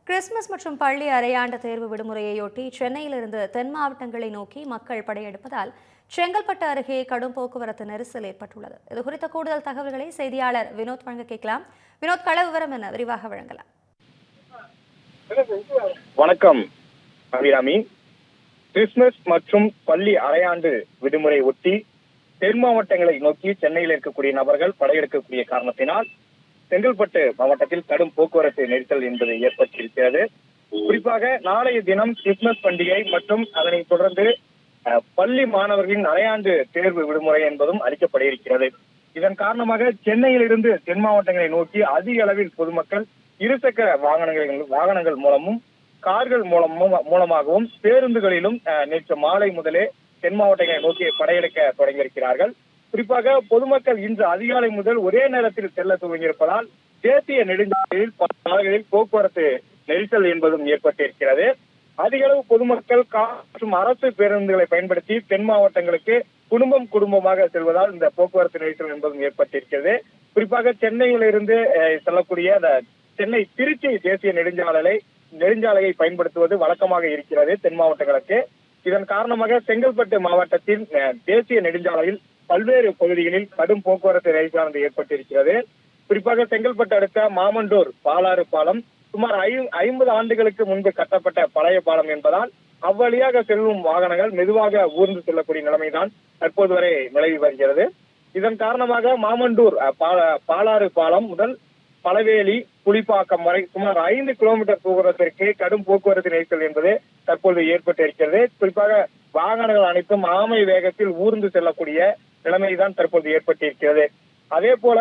Christmas மற்றும் பள்ளி அரையாண்டு தேர்வு விடுமுறையொட்டி சென்னையிலிருந்து தென் மாவட்டங்களை நோக்கி மக்கள் படையெடுப்பதால் செங்கல்பட்டு அருகே கடும் போக்குவரத்து நெரிசல் ஏற்பட்டுள்ளது. இது குறித்த கூடுதல் தகவல்களை செய்தியாளர் வினோத் வழங்க கேட்கலாம். வினோத், கள விவரம் என விரிவாக வழங்கலாம். வணக்கம் அபிராமி. கிறிஸ்துமஸ் மற்றும் பள்ளி அரையாண்டு விடுமுறை ஒட்டி தென் மாவட்டங்களை நோக்கி சென்னையில் இருக்கக்கூடிய நபர்கள் படையெடுக்கக்கூடிய காரணத்தினால் செங்கல்பட்டு மாவட்டத்தில் கடும் போக்குவரத்து நெரிசல் என்பது ஏற்பட்டிருக்கிறது. குறிப்பாக நாளைய தினம் கிறிஸ்துமஸ் பண்டிகை மற்றும் அதனை தொடர்ந்து பள்ளி மாணவர்களின் அரையாண்டு தேர்வு விடுமுறை என்பதும் அளிக்கப்பட இருக்கிறது. இதன் காரணமாக சென்னையிலிருந்து தென் மாவட்டங்களை நோக்கி அதிக அளவில் பொதுமக்கள் இருசக்கர வாகனங்கள் மூலமும் கார்கள் மூலமாகவும் பேருந்துகளிலும் நேற்று மாலை முதலே தென் மாவட்டங்களை நோக்கி படையெடுக்க தொடங்கியிருக்கிறார்கள். குறிப்பாக பொதுமக்கள் இன்று அதிகாலை முதல் ஒரே நேரத்தில் செல்ல துவங்கியிருப்பதால் தேசிய நெடுஞ்சாலையில் பல சாலைகளில் போக்குவரத்து நெரிசல் என்பதும் ஏற்பட்டிருக்கிறது. அதிக அளவு பொதுமக்கள் மற்றும் அரசு பேருந்துகளை பயன்படுத்தி தென் மாவட்டங்களுக்கு குடும்பமாக செல்வதால் இந்த போக்குவரத்து நெரிசல் என்பதும் ஏற்பட்டிருக்கிறது. குறிப்பாக சென்னையிலிருந்து செல்லக்கூடிய சென்னை திருச்சி தேசிய நெடுஞ்சாலையை பயன்படுத்துவது வழக்கமாக இருக்கிறது தென் மாவட்டங்களுக்கு. இதன் காரணமாக செங்கல்பட்டு மாவட்டத்தின் தேசிய நெடுஞ்சாலையில் பல்வேறு பகுதிகளில் கடும் போக்குவரத்து நெரிசலானது ஏற்பட்டிருக்கிறது. குறிப்பாக செங்கல்பட்டு அடுத்த மாமண்டூர் பாலாறு பாலம் சுமார் 50 ஆண்டுகளுக்கு முன்பு கட்டப்பட்ட பழைய பாலம் என்பதால் அவ்வழியாக செல்லும் வாகனங்கள் மெதுவாக ஊர்ந்து செல்லக்கூடிய நிலைமைதான் தற்போது வரை நிலவி வருகிறது. இதன் காரணமாக மாமண்டூர் பாலாறு பாலம் முதல் பழவேலி புலிப்பாக்கம் வரை சுமார் 5 கிலோமீட்டர் தூரத்திற்கு கடும் போக்குவரத்து நெரிசல் என்பது தற்போது ஏற்பட்டிருக்கிறது. குறிப்பாக வாகனங்கள் அனைத்தும் ஆமை வேகத்தில் ஊர்ந்து செல்லக்கூடிய நிலைமைதான் தற்போது ஏற்பட்டிருக்கிறது. அதே போல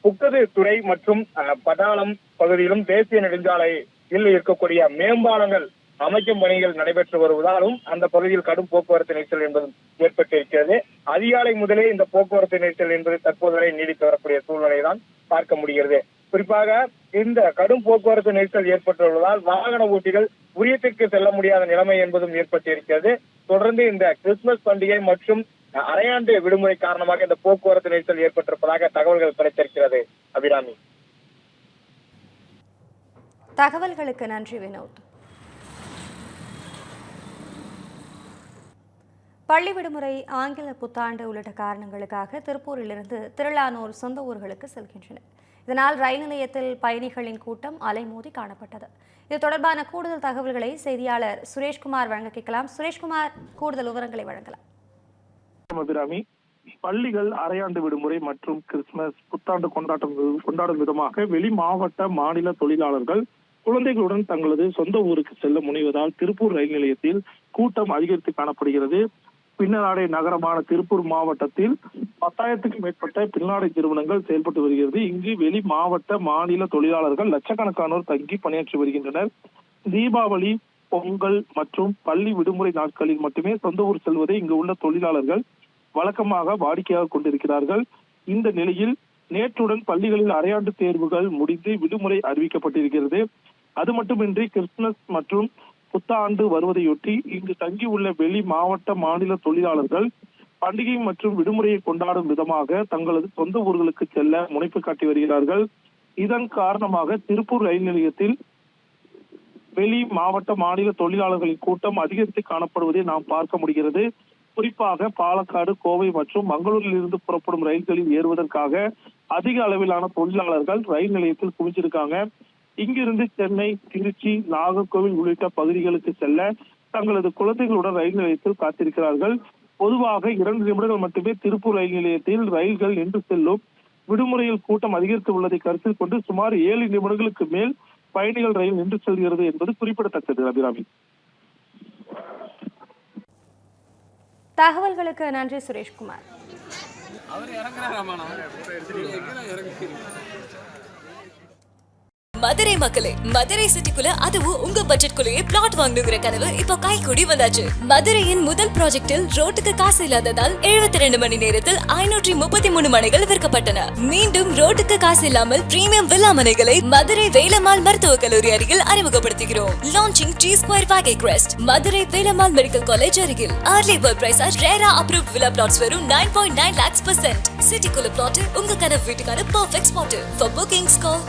புக்கது துறை மற்றும் பட்டாளம் பகுதியிலும் தேசிய நெடுஞ்சாலையில் இருக்கக்கூடிய மேம்பாலங்கள் அமைக்கும் பணிகள் நடைபெற்று வருவதாலும் அந்த பகுதியில் கடும் போக்குவரத்து நெரிசல் என்பதும் ஏற்பட்டிருக்கிறது. அதிகாலை முதலே இந்த போக்குவரத்து நெரிசல் என்பது தற்போது வரை நீடித்து வரக்கூடிய சூழ்நிலை தான் பார்க்க முடிகிறது. குறிப்பாக இந்த கடும் போக்குவரத்து நெரிசல் ஏற்பட்டுள்ளதால் வாகன ஓட்டிகள் உரியத்திற்கு செல்ல முடியாத நிலைமை என்பதும் ஏற்பட்டிருக்கிறது. தொடர்ந்து இந்த கிறிஸ்துமஸ் பண்டிகை மற்றும் அரையாண்டு விடுமுறை காரணமாக இந்த போக்குவரத்து நெரிசல் ஏற்பட்டிருப்பதாக தகவல்கள் கிடைத்திருக்கிறது. அபிராமி, தகவல்களுக்கு நன்றி வினோத். பள்ளி விடுமுறை, ஆங்கில புத்தாண்டு உள்ளிட்ட காரணங்களுக்காக திருப்பூரிலிருந்து திரளானோர் சொந்த ஊர்களுக்கு செல்கின்றனர். இதனால் ரயில் நிலையத்தில் பயணிகளின் கூட்டம் அலைமோதி காணப்பட்டது. இது தொடர்பான கூடுதல் தகவல்களை செய்தியாளர் சுரேஷ்குமார் வழங்க கேட்கலாம். சுரேஷ்குமார், கூடுதல் விவரங்களை வழங்கலாம். அபிராமி, பள்ளிகள் அரையாண்டு விடுமுறை மற்றும் கிறிஸ்துமஸ் புத்தாண்டு கொண்டாடும் விதமாக வெளி மாவட்ட மாநில தொழிலாளர்கள் குழந்தைகளுடன் தங்களது சொந்த ஊருக்கு செல்ல முனைவதால் திருப்பூர் ரயில் நிலையத்தில் கூட்டம் அதிகரித்து காணப்படுகிறது. பின்னலாடை நகரமான திருப்பூர் மாவட்டத்தில் 10,000க்கும் மேற்பட்ட பின்னாடை நிறுவனங்கள் செயல்பட்டு வருகிறது. இங்கு வெளி மாவட்ட மாநில தொழிலாளர்கள் லட்சக்கணக்கானோர் தங்கி பணியாற்றி வருகின்றனர். தீபாவளி, பொங்கல் மற்றும் பள்ளி விடுமுறை நாட்களில் மட்டுமே சொந்த ஊர் செல்வதை இங்கு உள்ள தொழிலாளர்கள் வழக்கமாக வாடிக்கையாக கொண்டிருக்கிறார்கள். இந்த நிலையில் நேற்றுடன் பள்ளிகளில் அரையாண்டு தேர்வுகள் முடிந்து விடுமுறை அறிவிக்கப்பட்டிருக்கிறது. அது மட்டுமின்றி கிறிஸ்துமஸ் மற்றும் புத்தாண்டு வருவதையொட்டி இங்கு தங்கியுள்ள வெளி மாவட்ட மாநில தொழிலாளர்கள் பண்டிகை மற்றும் விடுமுறையை கொண்டாடும் விதமாக தங்களது சொந்த ஊர்களுக்கு செல்ல முனைப்பு காட்டி வருகிறார்கள். இதன் காரணமாக திருப்பூர் ரயில் நிலையத்தில் வெளி மாவட்ட மாநில தொழிலாளர்களின் கூட்டம் அதிகரித்து காணப்படுவதை நாம் பார்க்க முடிகிறது. குறிப்பாக பாலக்காடு, கோவை மற்றும் மங்களூரில் இருந்து புறப்படும் ரயில்களில் ஏறுவதற்காக அதிக அளவிலான தொழிலாளர்கள் ரயில் நிலையத்தில் குவிஞ்சிருக்காங்க. இங்கிருந்து சென்னை, திருச்சி, நாகர்கோவில் உள்ளிட்ட பகுதிகளுக்கு செல்ல தங்களது குழந்தைகளுடன் ரயில் நிலையத்தில் காத்திருக்கிறார்கள். பொதுவாக 2 நிமிடங்கள் மட்டுமே திருப்பூர் ரயில் நிலையத்தில் ரயில்கள் நின்று செல்லும். விடுமுறையில் கூட்டம் அதிகரித்து உள்ளதை கருத்தில் கொண்டு சுமார் 7 நிமிடங்களுக்கு மேல் பயணிகள் ரயில் நின்று செல்கிறது என்பது குறிப்பிடத்தக்கது. அபிராமி, தகவல்களுக்கு நன்றி சுரேஷ்குமார். மதுரை மக்களே, மதுரை சிட்டிக்குள்ள அதுவும் உங்க பட்ஜெட்குள்ளேயே பிளாட் வாங்கணுங்கிற கனவு இப்போ கைகூடி வந்தாச்சு. மதுரையின் முதல் ப்ராஜெக்டில் ரோட்டுக்கு காசு இல்லாததால் 72 மணி நேரத்தில் 533 மனைகள் விற்கப்பட்டன. மீண்டும் ரோட்டுக்கு காசு இல்லாமல் பிரீமியம் வில்லா மனைகளை மதுரை வேலம்மாள் மருத்துவக் கல்லூரி அருகில் அறிமுகப்படுத்துகிறோம். Launching G2 Valley Crest, Madurai Velammal medical college அருகில். Early bird price RERA approved villa plots வெறும் 9.9 lakhs %. சிட்டிக்குள்ள பிளாட் உங்க கனவு வீட்டுக்கான perfect spot. For bookings call